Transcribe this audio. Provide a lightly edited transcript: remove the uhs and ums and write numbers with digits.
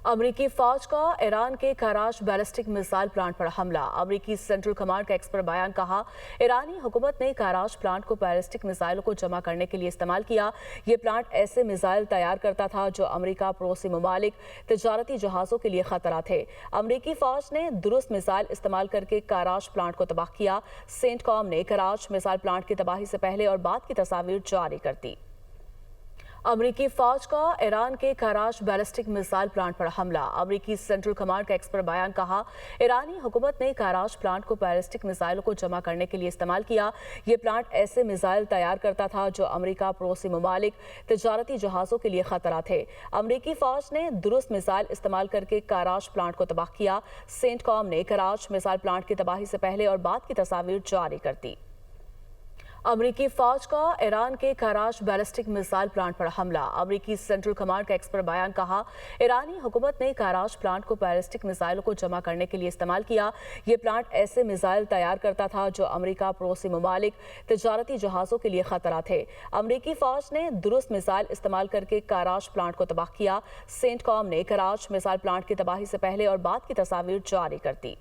अमरीकी फौज का ईरान के कराच बैलिस्टिक मिसाइल प्लांट पर हमला। अमरीकी सेंट्रल कमांड का एक्सपर्ट बयान कहा, ईरानी हुकूमत ने कराच प्लांट को बैलिस्टिक मिसाइलों को जमा करने के लिए इस्तेमाल किया। ये प्लांट ऐसे मिसाइल तैयार करता था जो अमरीका पड़ोसी ममालिक तजारती जहाज़ों के लिए खतरा थे। अमरीकी फौज ने दुरुस्त मिसाइल इस्तेमाल करके कराच प्लांट को तबाह किया। सेंटकॉम ने कराच मिसाइल प्लांट की तबाही से पहले और बाद की तस्वीर जारी कर दी। अमरीकी फौज का ईरान के कराच बैलिस्टिक मिसाइल प्लांट पर हमला। अमरीकी सेंट्रल कमांड का एक्सपर्ट बयान कहा, ईरानी हुकूमत ने कराच प्लांट को बैलिस्टिक मिसाइलों को जमा करने के लिए इस्तेमाल किया। ये प्लांट ऐसे मिसाइल तैयार करता था जो अमरीका पड़ोसी ममालिक तजारती जहाज़ों के लिए खतरा थे। अमरीकी फौज ने दुरुस्त मिसाइल इस्तेमाल करके कराच प्लांट को तबाह किया। सेंटकॉम ने कराच मिसाइल प्लांट की तबाही से पहले और बाद की तस्वीर जारी कर दी। अमरीकी फौज का ईरान के कराच बैलिस्टिक मिसाइल प्लांट पर हमला। अमरीकी सेंट्रल कमांड का एक्सपर्ट बयान कहा, ईरानी हुकूमत ने कराच प्लांट को बैलिस्टिक मिसाइलों को जमा करने के लिए इस्तेमाल किया। ये प्लांट ऐसे मिसाइल तैयार करता था जो अमरीका पड़ोसी ममालिक तजारती जहाज़ों के लिए खतरा थे। अमरीकी फौज ने दुरुस्त मिसाइल इस्तेमाल करके कराच प्लांट को तबाह किया। सेंटकॉम ने कराच मिसाइल प्लांट की तबाही से पहले और बाद की तस्वीर जारी कर दी।